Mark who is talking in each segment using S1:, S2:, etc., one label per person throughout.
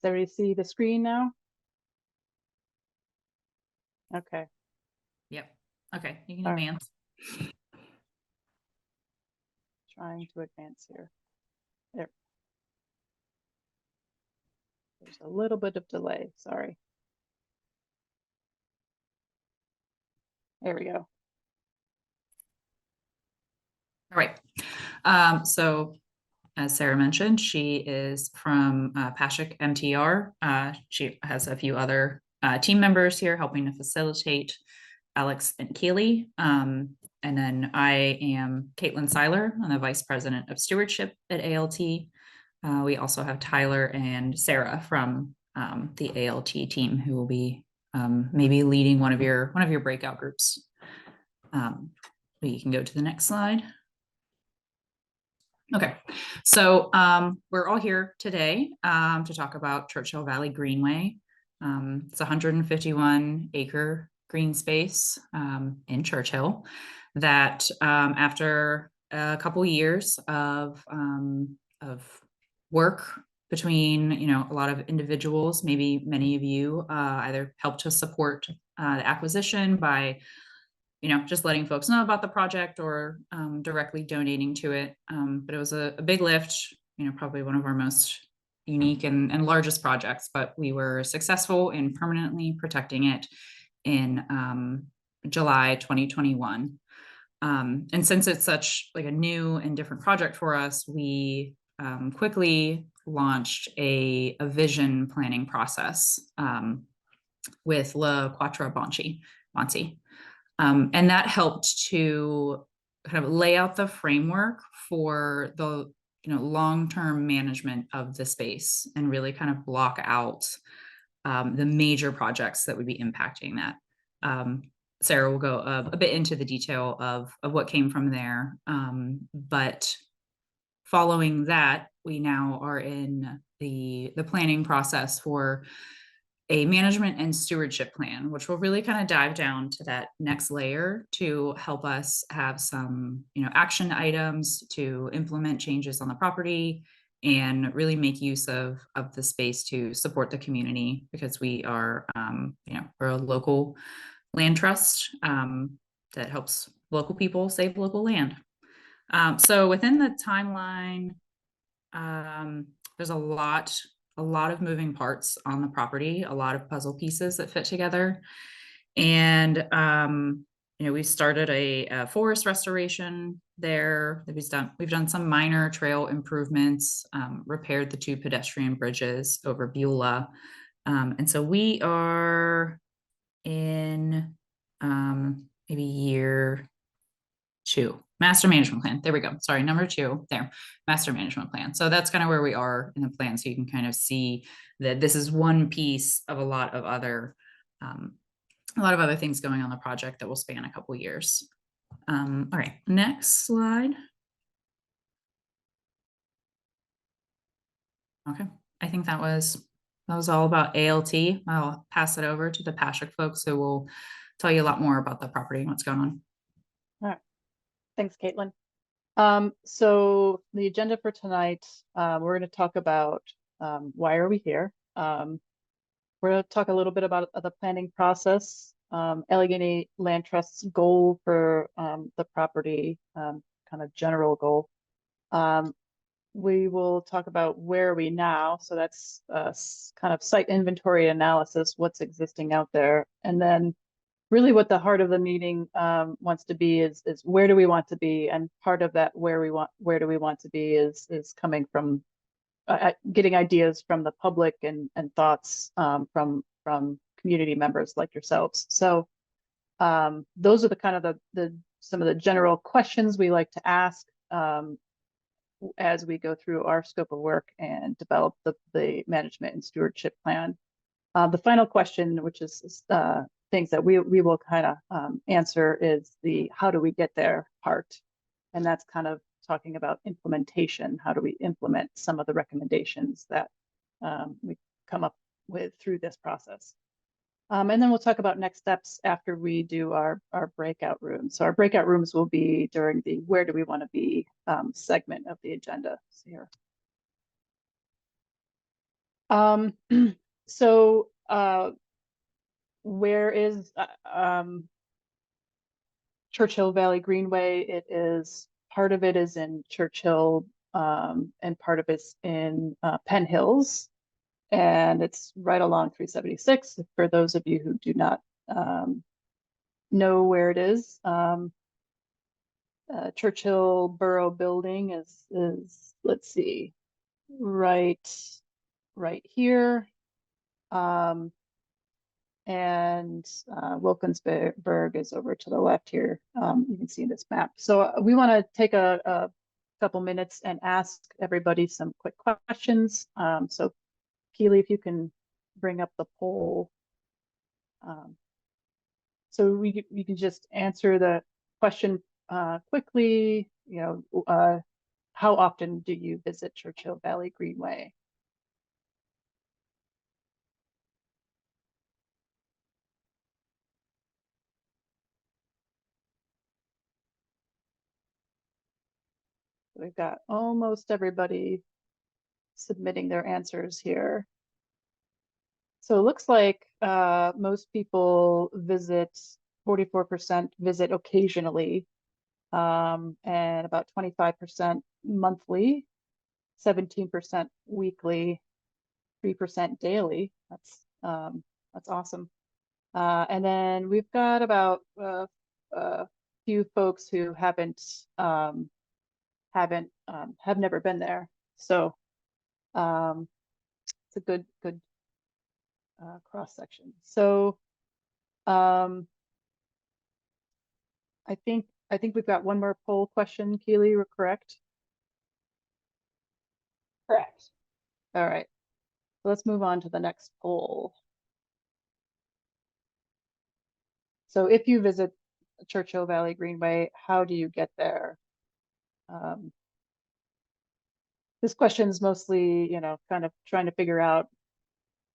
S1: Does everybody see the screen now? Okay.
S2: Yep. Okay, you can
S1: All right.
S2: advance.
S1: Trying to advance here. There. There's a little bit of delay. Sorry. There we go.
S2: All right. So as Sarah mentioned, she is from Pashik MTR. She has a few other team members here helping to facilitate, Alex and Keely. And then I am Caitlin Seiler. I'm the Vice President of Stewardship at ALT. We also have Tyler and Sarah from the ALT team who will be maybe leading one of your breakout groups. We can go to the next slide. Okay, so we're all here today to talk about Churchill Valley Greenway. It's a 151 acre green space in Churchill that after a couple years of work between a lot of individuals, maybe many of you either helped to support the acquisition by just letting folks know about the project or directly donating to it. But it was a big lift, probably one of our most unique and largest projects, but we were successful in permanently protecting it in July 2021. And since it's such like a new and different project for us, we quickly launched a vision planning process with La Quattro Bonci. And that helped to kind of lay out the framework for the long-term management of the space and really kind of block out the major projects that would be impacting that. Sarah will go a bit into the detail of what came from there. But following that, we now are in the planning process for a management and stewardship plan, which will really kind of dive down to that next layer to help us have some, action items to implement changes on the property and really make use of the space to support the community, because we are, we're a local land trust that helps local people save local land. So within the timeline, there's a lot of moving parts on the property, a lot of puzzle pieces that fit together. And, we started a forest restoration there. We've done some minor trail improvements, repaired the 2 pedestrian bridges over Beulah. And so we are in maybe year 2. Master management plan. There we go. Sorry, number 2 there. Master management plan. So that's kind of where we are in the plan. So you can kind of see that this is one piece of a lot of other things going on the project that will span a couple years. All right, next slide. Okay, I think that was all about ALT. I'll pass it over to the Pashik folks who will tell you a lot more about the property and what's going on.
S1: All right. Thanks, Caitlin. So the agenda for tonight, we're going to talk about why are we here. We're going to talk a little bit about the planning process, Allegheny Land Trust's goal for the property, kind of general goal. We will talk about where are we now. So that's kind of site inventory analysis, what's existing out there. And then really what the heart of the meeting wants to be is where do we want to be? And part of that where do we want to be is coming from getting ideas from the public and thoughts from community members like yourselves. So those are the kind of some of the general questions we like to ask as we go through our scope of work and develop the management and stewardship plan. The final question, which is things that we will kind of answer, is the how do we get there part. And that's kind of talking about implementation. How do we implement some of the recommendations that we come up with through this process? And then we'll talk about next steps after we do our breakout rooms. So our breakout rooms will be during the where do we want to be segment of the agenda. So here. Um, so where is Churchill Valley Greenway? It is, part of it is in Churchill, and part of it's in Penn Hills, and it's right along 376. For those of you who do not know where it is, Churchill Borough Building is, let's see, right here. And Wilkinsburg is over to the left here. You can see this map. So we want to take a couple minutes and ask everybody some quick questions. So Keely, if you can bring up the poll. So you can just answer the question quickly. How often do you visit Churchill Valley Greenway? We've got almost everybody submitting their answers here. So it looks like most people visit, 44% visit occasionally, and about 25% monthly, 17% weekly, 3% daily. That's awesome. And then we've got about a few folks who have never been there. So it's a good cross section. So um, I think we've got one more poll question, Keely, we're correct?
S3: Correct.
S1: All right. So let's move on to the next poll. So if you visit Churchill Valley Greenway, how do you get there? This question is mostly, kind of trying to figure out,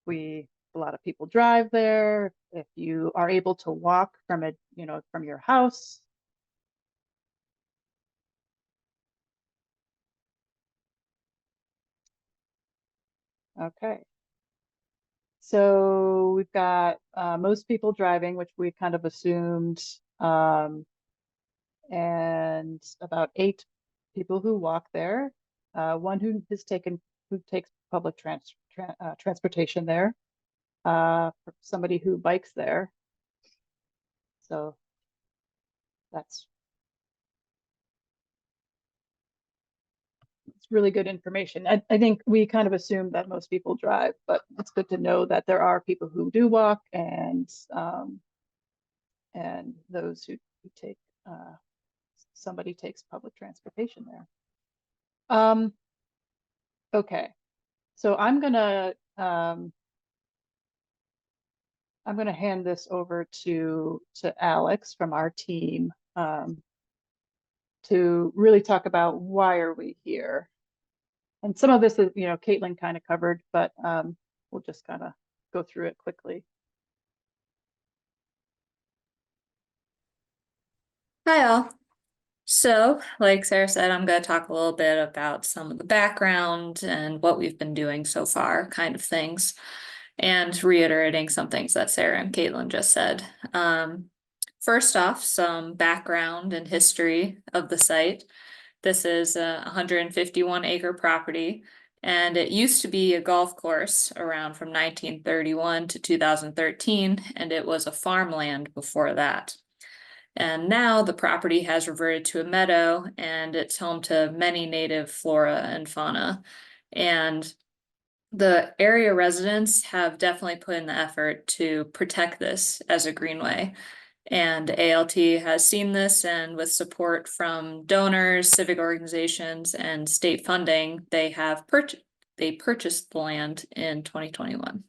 S1: a lot of people drive there. If you are able to walk from from your house. Okay. So we've got most people driving, which we kind of assumed, and about 8 people who walk there. One who takes public transportation there. Somebody who bikes there. So it's really good information. I think we kind of assume that most people drive, but it's good to know that there are people who do walk, and those who take somebody takes public transportation there. Okay, so I'm gonna hand this over to Alex from our team to really talk about why are we here. And some of this is, Caitlin kind of covered, but we'll just kind of go through it quickly.
S3: Hi all. So, like Sarah said, I'm going to talk a little bit about some of the background and what we've been doing so far, kind of things, and reiterating some things that Sarah and Caitlin just said. First off, some background and history of the site. This is a 151-acre property, and it used to be a golf course around from 1931 to 2013, and it was a farmland before that. And now the property has reverted to a meadow, and it's home to many native flora and fauna. And the area residents have definitely put in the effort to protect this as a greenway. And ALT has seen this, and with support from donors, civic organizations, and state funding, they purchased the land in 2021.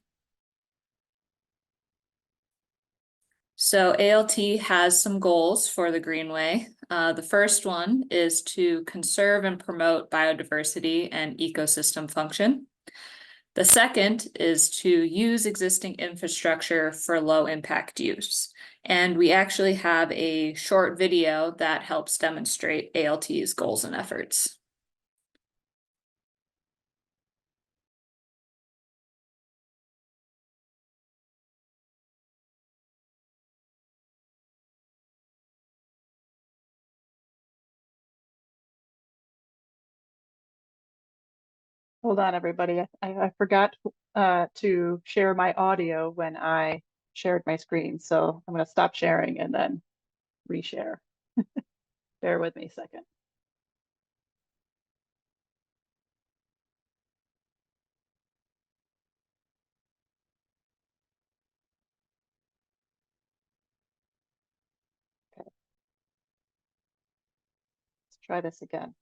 S3: So ALT has some goals for the Greenway. The first one is to conserve and promote biodiversity and ecosystem function. The second is to use existing infrastructure for low impact use. And we actually have a short video that helps demonstrate ALT's goals and efforts.
S1: Hold on, everybody. I forgot to share my audio when I shared my screen. So I'm going to stop sharing and then reshare. Bear with me a second. Okay. Let's try this again.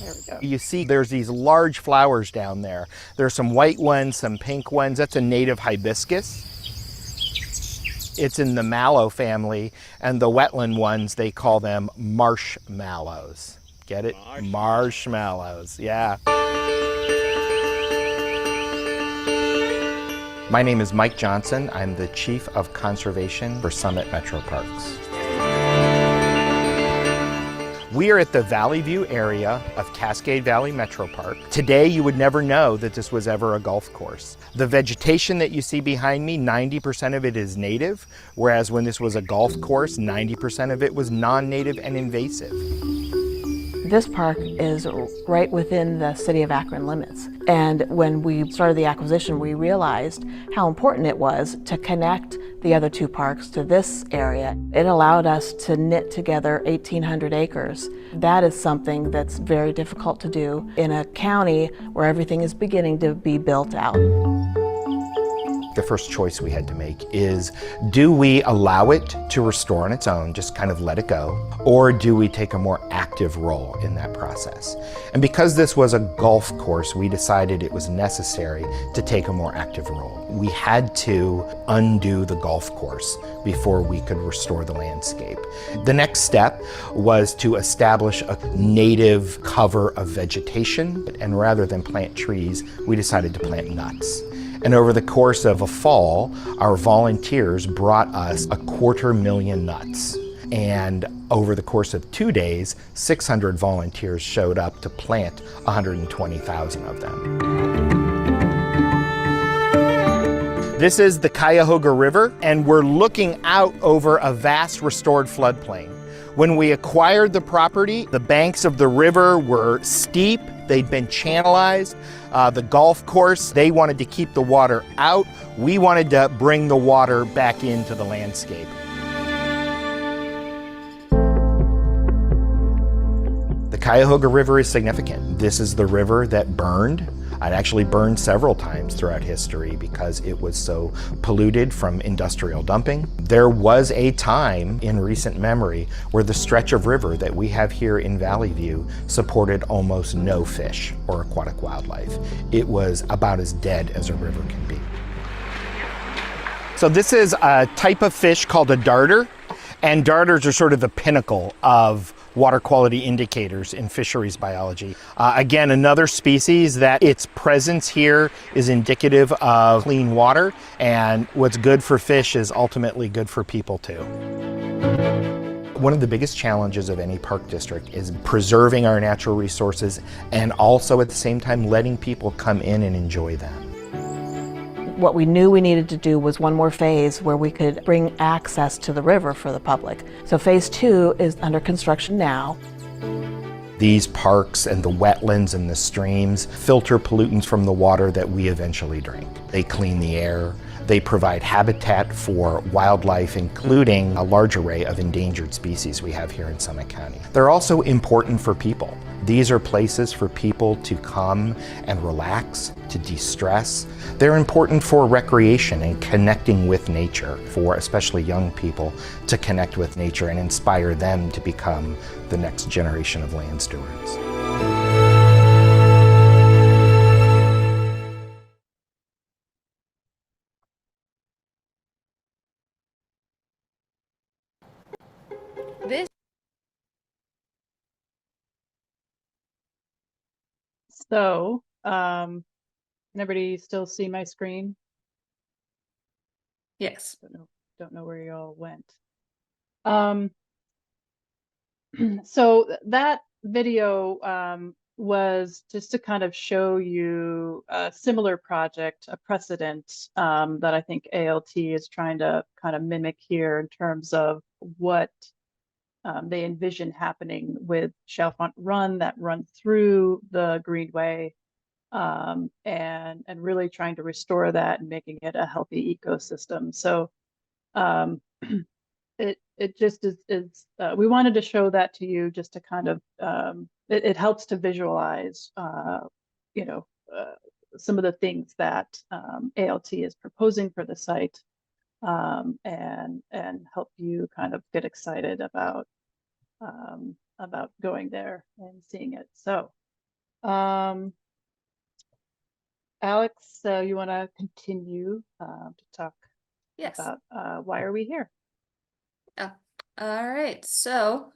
S1: There we go.
S4: You see there's these large flowers down there. There's some white ones, some pink ones. That's a native hibiscus. It's in the mallow family, and the wetland ones, they call them marshmallows. Get it? Marshmallows, yeah. My name is Mike Johnson. I'm the Chief of Conservation for Summit Metro Parks. We are at the Valley View area of Cascade Valley Metro Park. Today, you would never know that this was ever a golf course. The vegetation that you see behind me, 90% of it is native, whereas when this was a golf course, 90% of it was non-native and invasive.
S5: This park is right within the city of Akron limits. And when we started the acquisition, we realized how important it was to connect the other two parks to this area. It allowed us to knit together 1,800 acres. That is something that's very difficult to do in a county where everything is beginning to be built out.
S4: The first choice we had to make is, do we allow it to restore on its own, just kind of let it go, or do we take a more active role in that process? And because this was a golf course, we decided it was necessary to take a more active role. We had to undo the golf course before we could restore the landscape. The next step was to establish a native cover of vegetation, and rather than plant trees, we decided to plant nuts. And over the course of a fall, our volunteers brought us 250,000 nuts. And over the course of 2 days, 600 volunteers showed up to plant 120,000 of them. This is the Cuyahoga River, and we're looking out over a vast restored floodplain. When we acquired the property, the banks of the river were steep, they'd been channelized. The golf course, they wanted to keep the water out. We wanted to bring the water back into the landscape. The Cuyahoga River is significant. This is the river that burned. It actually burned several times throughout history because it was so polluted from industrial dumping. There was a time in recent memory where the stretch of river that we have here in Valley View supported almost no fish or aquatic wildlife. It was about as dead as a river can be. So this is a type of fish called a darter, and darters are sort of the pinnacle of water quality indicators in fisheries biology. Again, another species that its presence here is indicative of clean water, and what's good for fish is ultimately good for people too. One of the biggest challenges of any park district is preserving our natural resources and also at the same time letting people come in and enjoy them.
S5: What we knew we needed to do was one more phase where we could bring access to the river for the public. So phase 2 is under construction now.
S4: These parks and the wetlands and the streams filter pollutants from the water that we eventually drink. They clean the air. They provide habitat for wildlife, including a large array of endangered species we have here in Summit County. They're also important for people. These are places for people to come and relax, to de-stress. They're important for recreation and connecting with nature, for especially young people to connect with nature and inspire them to become the next generation of land stewards.
S6: This
S1: So, can everybody still see my screen?
S3: Yes.
S1: Don't know where you all went. So that video was just to kind of show you a similar project, a precedent that I think ALT is trying to kind of mimic here in terms of what they envision happening with Chalfont Run that run through the Greenway and really trying to restore that and making it a healthy ecosystem. So it just is we wanted to show that to you just to kind of it helps to visualize you know some of the things that ALT is proposing for the site, and help you kind of get excited about going there and seeing it. So Alex, you want to continue to talk
S3: Yes.
S1: about why are we here?
S3: Yeah. All right. So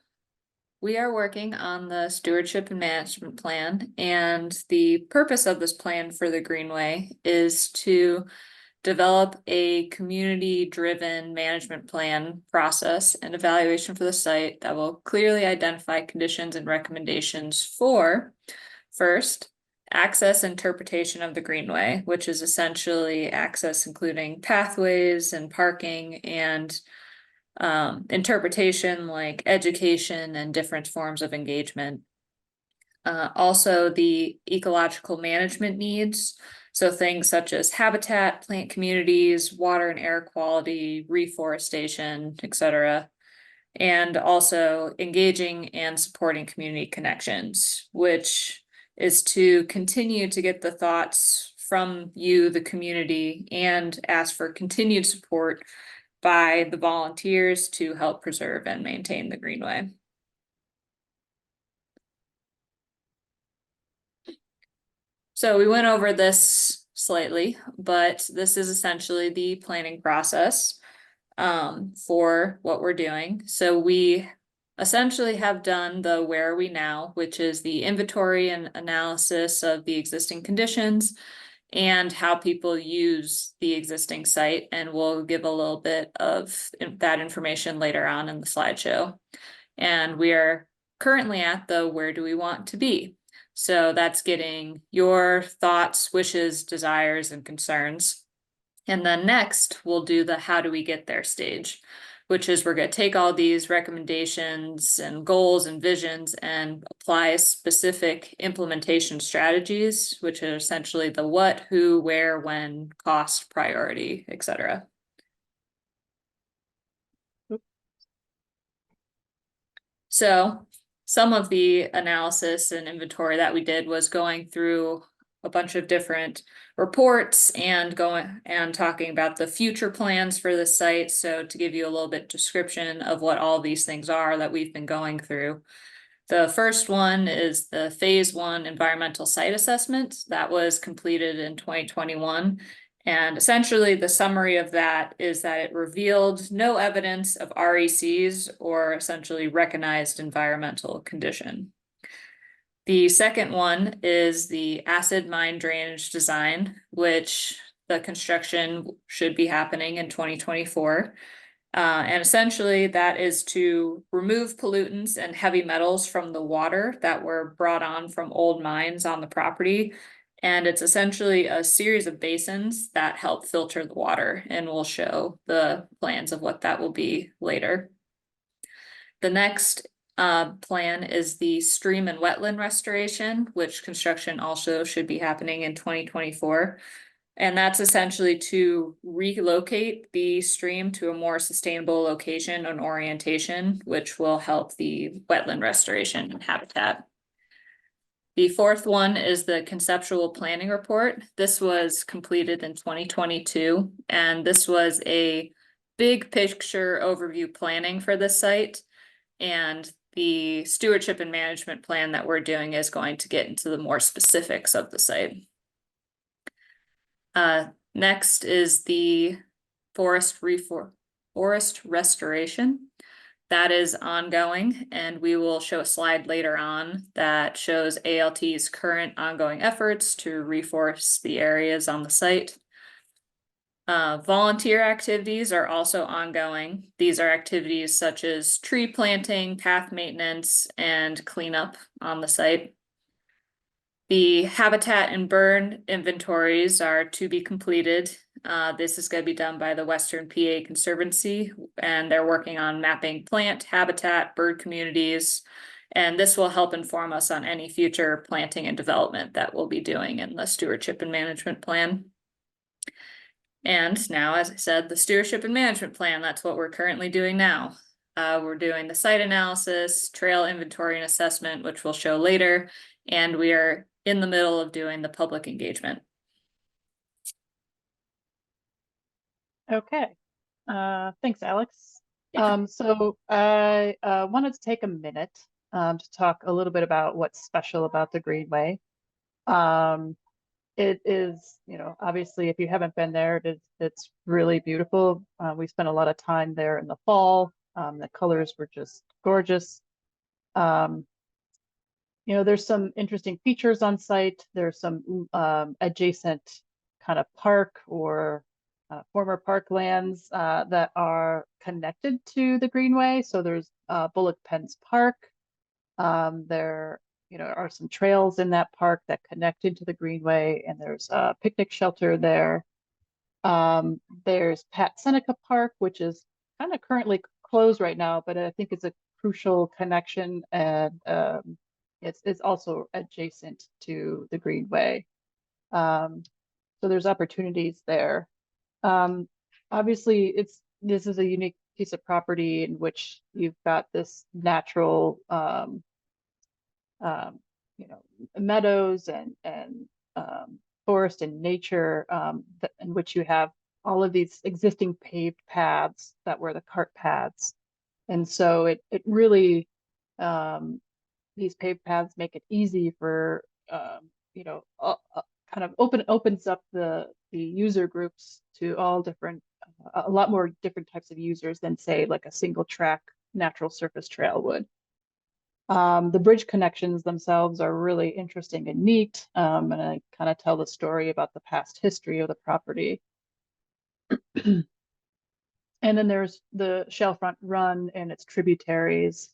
S3: we are working on the stewardship and management plan, and the purpose of this plan for the Greenway is to develop a community-driven management plan process and evaluation for the site that will clearly identify conditions and recommendations for, first, access interpretation of the Greenway, which is essentially access including pathways and parking, and interpretation like education and different forms of engagement. Also the ecological management needs. So things such as habitat, plant communities, water and air quality, reforestation, etc. And also engaging and supporting community connections, which is to continue to get the thoughts from you, the community, and ask for continued support by the volunteers to help preserve and maintain the Greenway. So we went over this slightly, but this is essentially the planning process for what we're doing. So we essentially have done the where are we now, which is the inventory and analysis of the existing conditions and how people use the existing site. And we'll give a little bit of that information later on in the slideshow. And we are currently at the where do we want to be? So that's getting your thoughts, wishes, desires, and concerns. And then next, we'll do the how do we get there stage, which is we're going to take all these recommendations and goals and visions and apply specific implementation strategies, which are essentially the what, who, where, when, cost, priority, etc. So some of the analysis and inventory that we did was going through a bunch of different reports and going and talking about the future plans for the site. So to give you a little bit description of what all these things are that we've been going through. The first one is the phase 1 environmental site assessment that was completed in 2021. And essentially the summary of that is that it revealed no evidence of RECs or essentially recognized environmental condition. The second one is the acid mine drainage design, which the construction should be happening in 2024. And essentially that is to remove pollutants and heavy metals from the water that were brought on from old mines on the property. And it's essentially a series of basins that help filter the water, and we'll show the plans of what that will be later. The next plan is the stream and wetland restoration, which construction also should be happening in 2024. And that's essentially to relocate the stream to a more sustainable location and orientation, which will help the wetland restoration and habitat. The fourth one is the conceptual planning report. This was completed in 2022, and this was a big picture overview planning for this site. And the stewardship and management plan that we're doing is going to get into the more specifics of the site. Next is the forest restoration. That is ongoing, and we will show a slide later on that shows ALT's current ongoing efforts to reforest the areas on the site. Volunteer activities are also ongoing. These are activities such as tree planting, path maintenance, and cleanup on the site. The habitat and burn inventories are to be completed. This is going to be done by the Western PA Conservancy, and they're working on mapping plant, habitat, bird communities, And this will help inform us on any future planting and development that we'll be doing in the stewardship and management plan. And now, as I said, the stewardship and management plan, that's what we're currently doing now. We're doing the site analysis, trail inventory and assessment, which we'll show later, and we are in the middle of doing the public engagement.
S1: Okay, thanks, Alex.
S3: Yeah.
S1: So I wanted to take a minute to talk a little bit about what's special about the Greenway. It is, obviously, if you haven't been there, it's really beautiful. We spent a lot of time there in the fall. The colors were just gorgeous. There's some interesting features on site. There's some adjacent kind of park or former parklands that are connected to the Greenway. So there's Bullock Pens Park. There are some trails in that park that connect into the Greenway, and there's a picnic shelter there. There's Pat Seneca Park, which is kind of currently closed right now, but I think it's a crucial connection, and it's also adjacent to the Greenway. So there's opportunities there. Obviously, this is a unique piece of property in which you've got this natural meadows and forest and nature in which you have all of these existing paved paths that were the cart paths. And so it really, these paved paths make it easy for, kind of opens up the user groups to all different, a lot more different types of users than, say, like a single track natural surface trail would. The bridge connections themselves are really interesting and neat, and I kind of tell the story about the past history of the property. And then there's the Shellfront Run and its tributaries.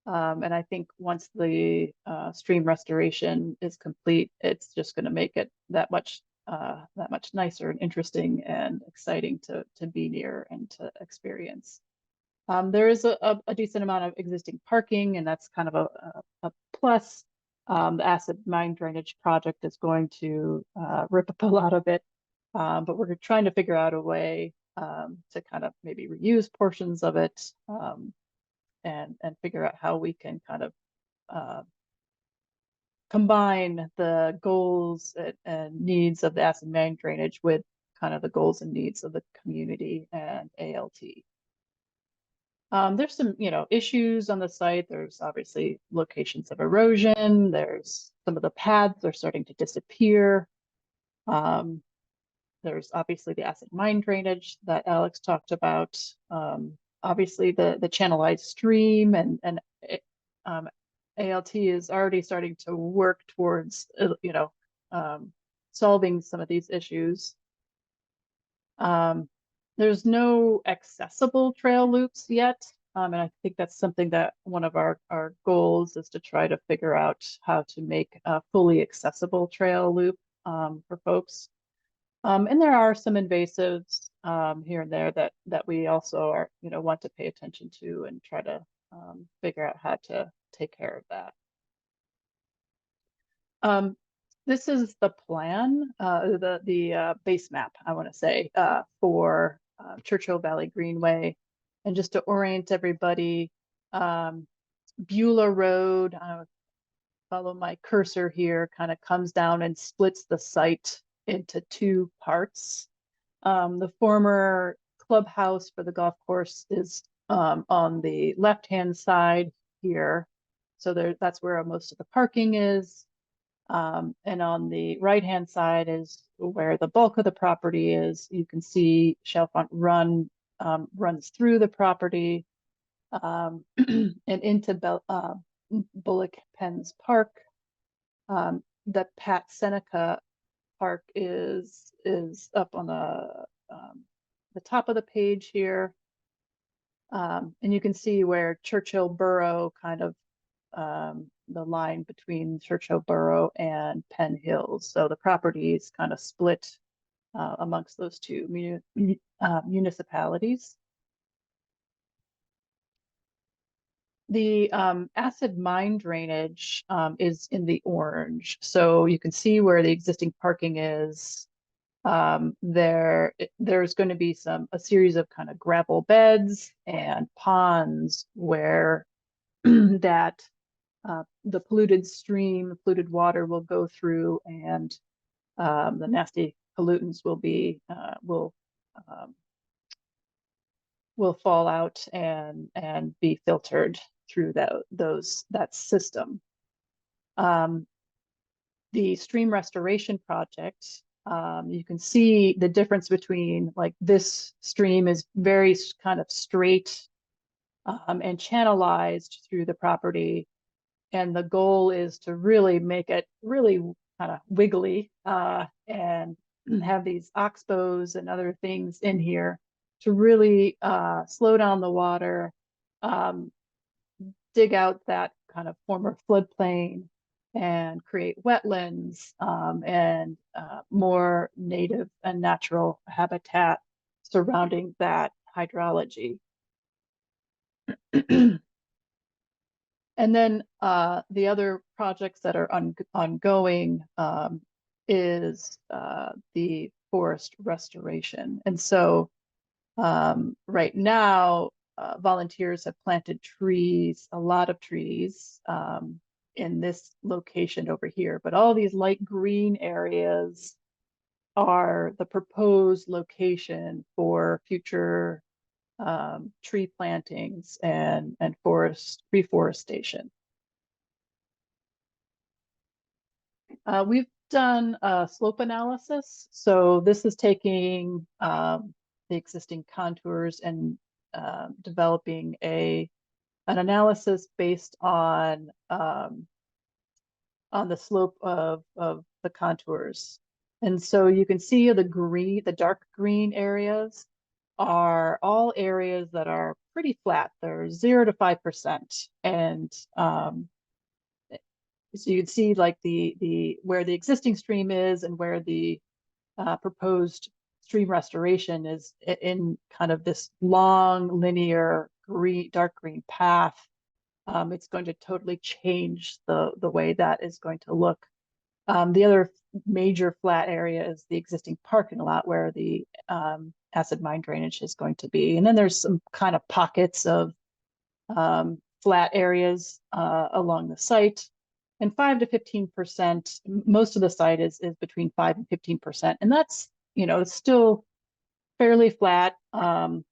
S1: And I think once the stream restoration is complete, it's just going to make it that much nicer and interesting and exciting to be near and to experience. There is a decent amount of existing parking, and that's kind of a plus. The acid mine drainage project is going to rip up a lot of it, but we're trying to figure out a way to kind of maybe reuse portions of it, and figure out how we can kind of combine the goals and needs of the acid mine drainage with kind of the goals and needs of the community and ALT. There's some, issues on the site. There's obviously locations of erosion. There's some of the paths are starting to disappear. There's obviously the acid mine drainage that Alex talked about. Obviously the channelized stream and ALT is already starting to work towards, solving some of these issues. There's no accessible trail loops yet. And I think that's something that one of our goals is to try to figure out how to make a fully accessible trail loop for folks. And there are some invasives here and there that we also are, want to pay attention to and try to figure out how to take care of that. This is the plan, the base map, I want to say, for Churchill Valley Greenway. And just to orient everybody, Beulah Road, follow my cursor here, kind of comes down and splits the site into two parts. The former clubhouse for the golf course is on the left-hand side here. So that's where most of the parking is. And on the right-hand side is where the bulk of the property is. You can see Shellfront Run runs through the property and into Bullock Pens Park. The Pat Seneca Park is up on the top of the page here. And you can see where Churchill Borough kind of the line between Churchill Borough and Penn Hills. So the property is kind of split amongst those two municipalities. The acid mine drainage is in the orange. So you can see where the existing parking is. There's going to be a series of kind of gravel beds and ponds where that the polluted stream, polluted water will go through, and the nasty pollutants will fall out and be filtered through that system. The stream restoration project, you can see the difference between, like, this stream is very kind of straight and channelized through the property. And the goal is to really make it really kind of wiggly and have these oxbows and other things in here to really slow down the water, dig out that kind of former floodplain, and create wetlands and more native and natural habitat surrounding that hydrology. And then the other projects that are ongoing is the forest restoration. And so right now, volunteers have planted trees, a lot of trees in this location over here. But all these light green areas are the proposed location for future tree plantings and forest reforestation. We've done a slope analysis. So this is taking the existing contours and developing an analysis based on the slope of the contours. And so you can see the dark green areas are all areas that are pretty flat. They're 0 to 5%. And so you can see, like, where the existing stream is and where the proposed stream restoration is in kind of this long linear dark green path. It's going to totally change the way that is going to look. The other major flat area is the existing parking lot where the acid mine drainage is going to be. And then there's some kind of pockets of flat areas along the site. And 5 to 15%, most of the site is between 5 and 15%. And that's, it's still fairly flat, but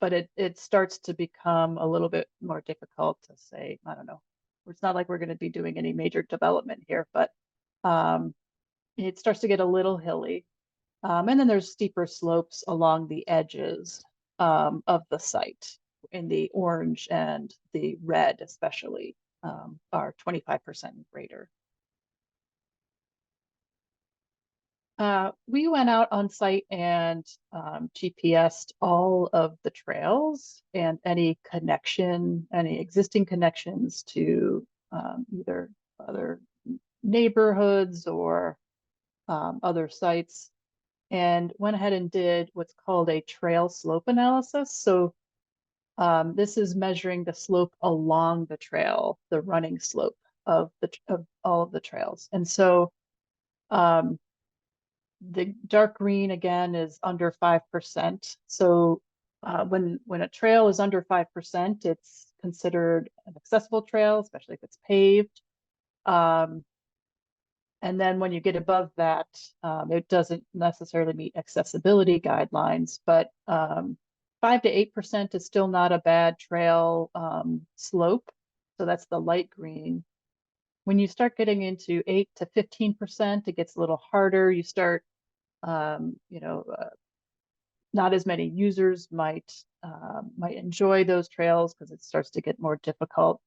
S1: it starts to become a little bit more difficult to say, I don't know. It's not like we're going to be doing any major development here, but it starts to get a little hilly. And then there's steeper slopes along the edges of the site. In the orange and the red especially are 25% greater. We went out on site and GPSed all of the trails and any existing connections to either other neighborhoods or other sites, and went ahead and did what's called a trail slope analysis. So this is measuring the slope along the trail, the running slope of all of the trails. And so the dark green again is under 5%. So when a trail is under 5%, it's considered an accessible trail, especially if it's paved. And then when you get above that, it doesn't necessarily meet accessibility guidelines, but 5 to 8% is still not a bad trail slope. So that's the light green. When you start getting into 8 to 15%, it gets a little harder. You start, not as many users might enjoy those trails because it starts to get more difficult.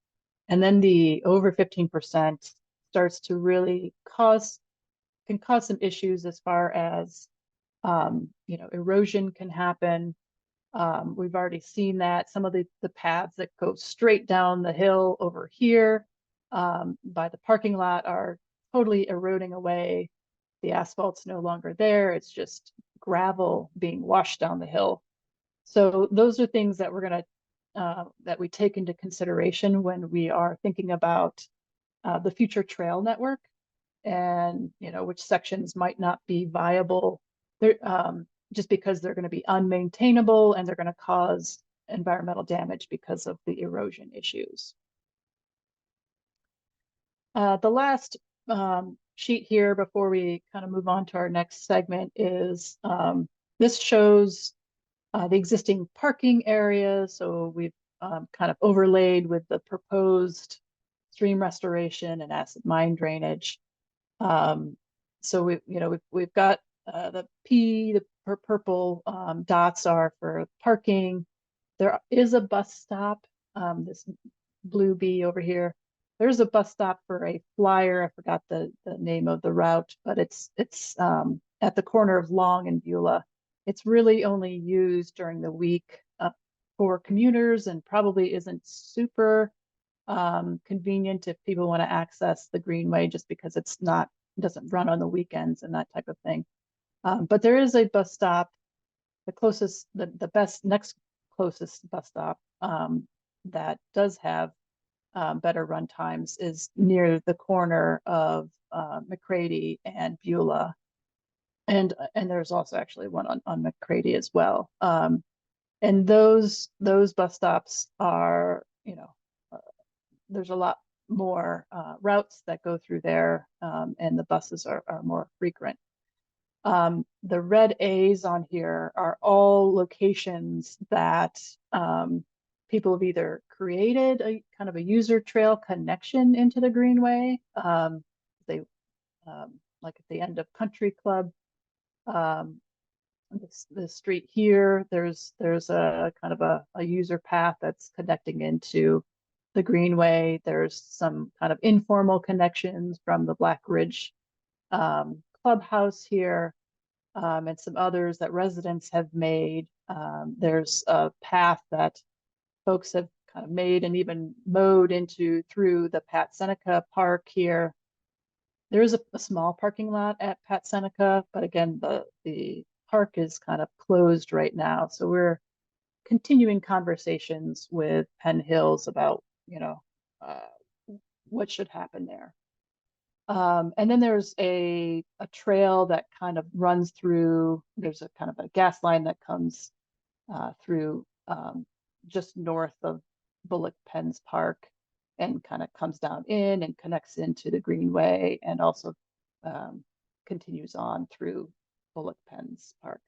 S1: And then the over 15% starts to really can cause some issues as far as, erosion can happen. We've already seen that some of the paths that go straight down the hill over here by the parking lot are totally eroding away. The asphalt's no longer there. It's just gravel being washed down the hill. So those are things that we're going that we take into consideration when we are thinking about the future trail network, and which sections might not be viable there, just because they're going to be unmaintainable and they're going to cause environmental damage because of the erosion issues. The last sheet here before we kind of move on to our next segment is this shows the existing parking area. So we've kind of overlaid with the proposed stream restoration and acid mine drainage. So we've got the purple dots are for parking. There is a bus stop, this blue B over here. There's a bus stop for a flyer. I forgot the name of the route, but it's at the corner of Long and Beulah. It's really only used during the week for commuters, and probably isn't super convenient if people want to access the Greenway, just because it doesn't run on the weekends and that type of thing. But there is a bus stop. The best next closest bus stop that does have better run times is near the corner of McCready and Beulah, and there's also actually one on McCready as well. And those bus stops are, there's a lot more routes that go through there, and the buses are more frequent. The red A's on here are all locations that people have either created a kind of a user trail connection into the Greenway. They like at the end of Country Club, this street here, there's a kind of a user path that's connecting into the Greenway. There's some kind of informal connections from the Black Ridge clubhouse here, and some others that residents have made. There's a path that folks have kind of made and even mowed through the Pat Seneca Park here. There is a small parking lot at Pat Seneca, but again, the park is kind of closed right now. So we're continuing conversations with Penn Hills about, what should happen there. And then there's a trail that kind of runs through, there's a kind of a gas line that comes through just north of Bullock Penn's Park, and kind of comes down in and connects into the Greenway, and also continues on through Bullock Penn's Park.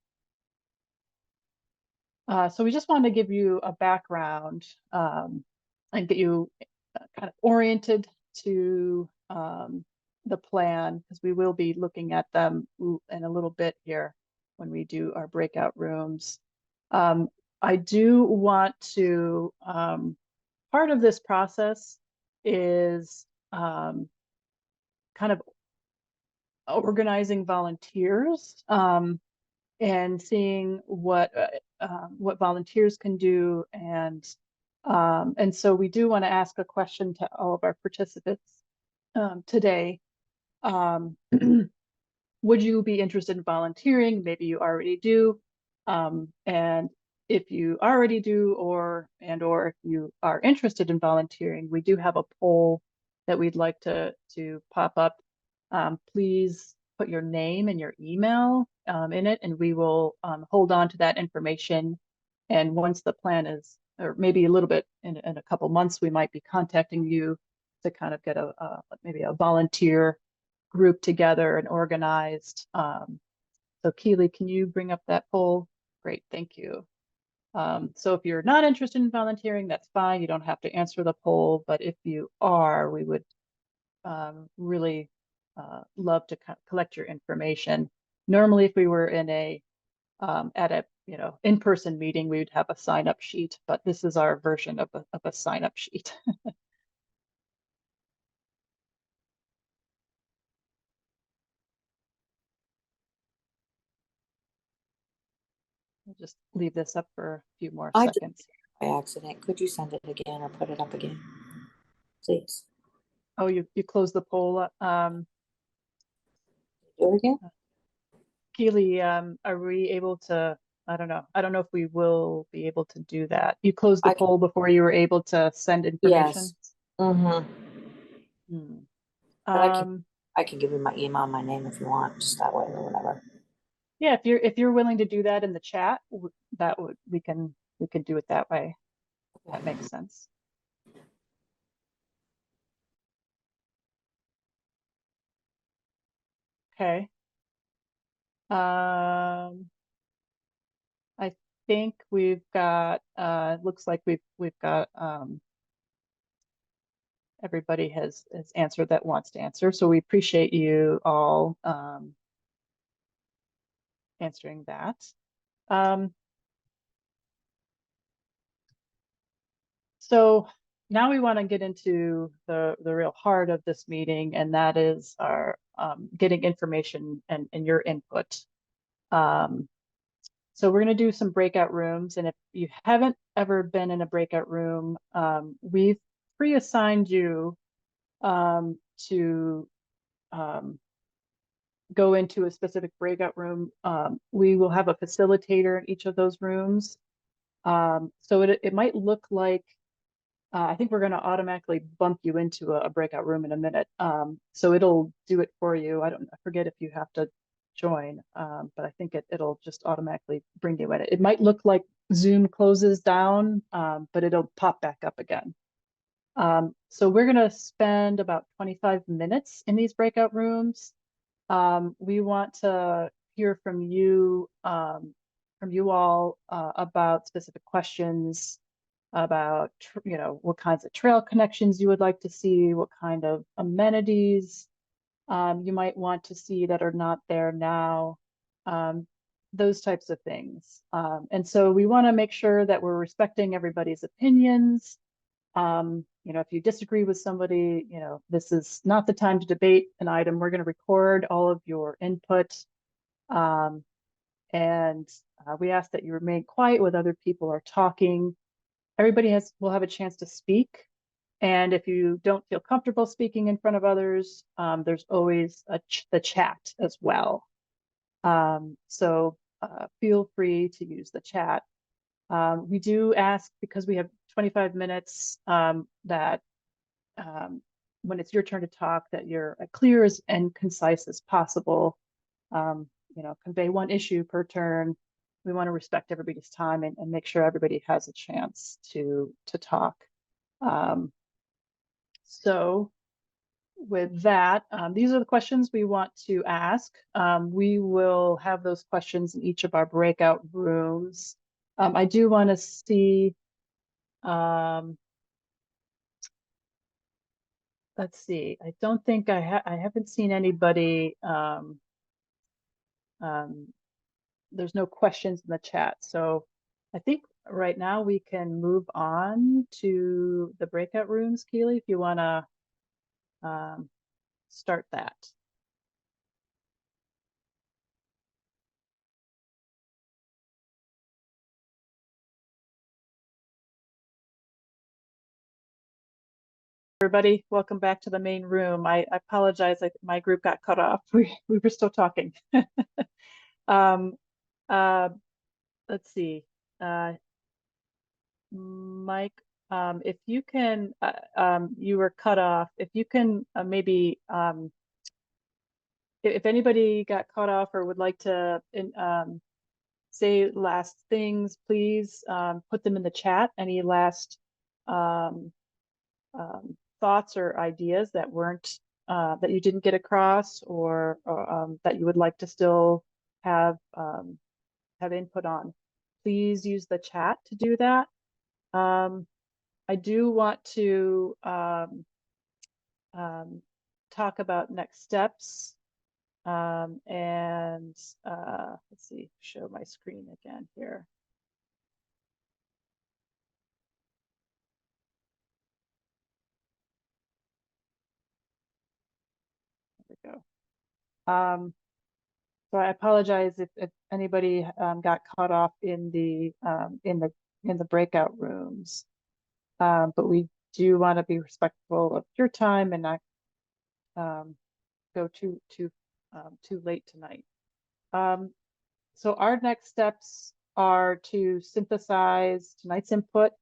S1: So we just wanted to give you a background and get you kind of oriented to the plan, because we will be looking at them in a little bit here when we do our breakout rooms. I do want to, part of this process is kind of organizing volunteers and seeing what volunteers can do, and so we do want to ask a question to all of our participants today. Would you be interested in volunteering? Maybe you already do, and if you already do, or if you are interested in volunteering, we do have a poll that we'd like to pop up. Please put your name and your email in it, and we will hold on to that information. And once the plan is, or maybe a little bit in a couple months, we might be contacting you to kind of get maybe a volunteer group together and organized. So Keely, can you bring up that poll? Great, thank you. So if you're not interested in volunteering, that's fine. You don't have to answer the poll, but if you are, we would really love to collect your information. Normally, if we were in at a in-person meeting, we would have a sign-up sheet, but this is our version of a sign-up sheet. We'll just leave this up for a few more seconds.
S7: By accident. Could you send it again or put it up again, please?
S1: Oh, you closed the poll.
S7: Do it again.
S1: Keely, are we able to I don't know. I don't know if we will be able to do that. You closed the
S7: I can-
S1: poll before you were able to send information?
S7: Yes. Mm-hmm.
S1: Hmm.
S7: But I can give you my email, and my name if you want, just that way or whatever.
S1: Yeah, if you're willing to do that in the chat, we can do it that way. That makes sense. Okay. I think we've got looks like we've got everybody has answered that wants to answer. So we appreciate you all answering that. So now we want to get into the real heart of this meeting, and that is our getting information and your input. So we're going to do some breakout rooms, and if you haven't ever been in a breakout room, we've pre-assigned you to go into a specific breakout room. We will have a facilitator in each of those rooms. So it might look like, I think we're going to automatically bump you into a breakout room in a minute. So it'll do it for you. I forget if you have to join, but I think it'll just automatically bring you in. It might look like Zoom closes down, but it'll pop back up again. So we're going to spend about 25 minutes in these breakout rooms. We want to hear from you all about specific questions about what kinds of trail connections you would like to see, what kind of amenities you might want to see that are not there now, those types of things. And so we want to make sure that we're respecting everybody's opinions. If you disagree with somebody, this is not the time to debate an item. We're going to record all of your input. And we ask that you remain quiet when other people are talking. Everybody will have a chance to speak. And if you don't feel comfortable speaking in front of others, there's always the chat as well. So feel free to use the chat. We do ask, because we have 25 minutes, that when it's your turn to talk, that you're as clear and concise as possible. Convey one issue per turn. We want to respect everybody's time and make sure everybody has a chance to talk. So with that, these are the questions we want to ask. We will have those questions in each of our breakout rooms. I do want to see, let's see, I don't think I haven't seen anybody, there's no questions in the chat. So I think right now we can move on to the breakout rooms. Keely, if you want to start that. Everybody, welcome back to the main room. I apologize, my group got cut off. We were still talking. Let's see. Mike, if you can, you were cut off. If you can maybe, if anybody got cut off or would like to say last things, please put them in the chat. Any last thoughts or ideas that weren't that you didn't get across, or that you would like to still have input on, please use the chat to do that. I do want to talk about next steps, and let's see, show my screen again here. There we go. So I apologize if anybody got caught off in the breakout rooms, but we do want to be respectful of your time and not go too late tonight. So our next steps are to synthesize tonight's input.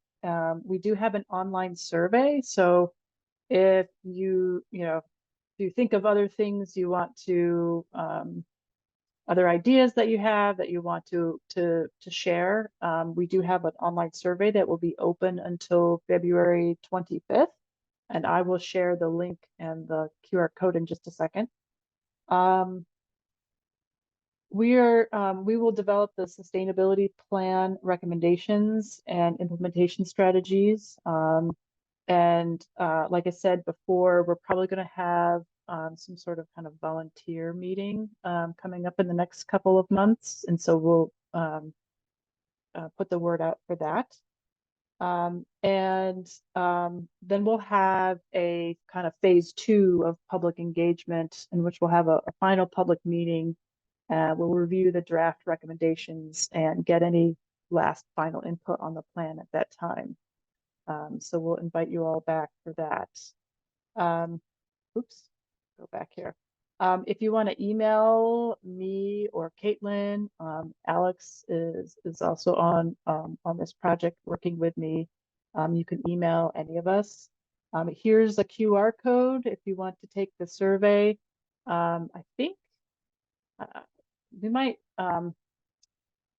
S1: We do have an online survey, so if you know, if you think of other things you want to, other ideas that you have that you want to share, we do have an online survey that will be open until February 25th, and I will share the link and the QR code in just a second. We will develop the sustainability plan recommendations and implementation strategies. And like I said before, we're probably going to have some sort of kind of volunteer meeting coming up in the next couple of months. And so we'll put the word out for that. Then we'll have a kind of phase 2 of public engagement, in which we'll have a final public meeting. We'll review the draft recommendations and get any last final input on the plan at that time. So we'll invite you all back for that. Oops, go back here. If you want to email me or Caitlin, Alex is also on this project working with me. You can email any of us. Here's a QR code if you want to take the survey. I think we might, Caitlin,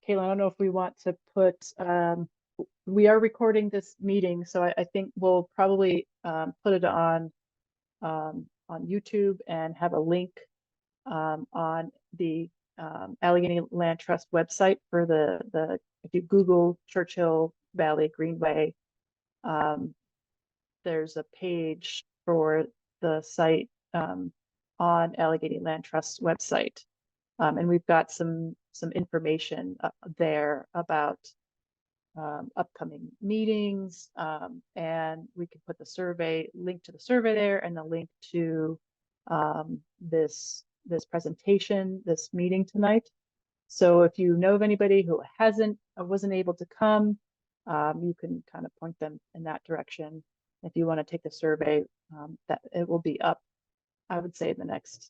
S1: I don't know if we want to put, we are recording this meeting, so I think we'll probably put it on YouTube and have a link on the Allegheny Land Trust website for the if you Google Churchill Valley Greenway, there's a page for the site on Allegheny Land Trust's website. And we've got some information there about upcoming meetings, and we can put the survey, link to the survey there, and the link to this presentation, this meeting tonight. So if you know of anybody who wasn't able to come, you can kind of point them in that direction. If you want to take the survey, that it will be up, I would say, in the next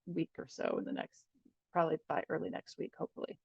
S1: week or so, probably by early next week, hopefully.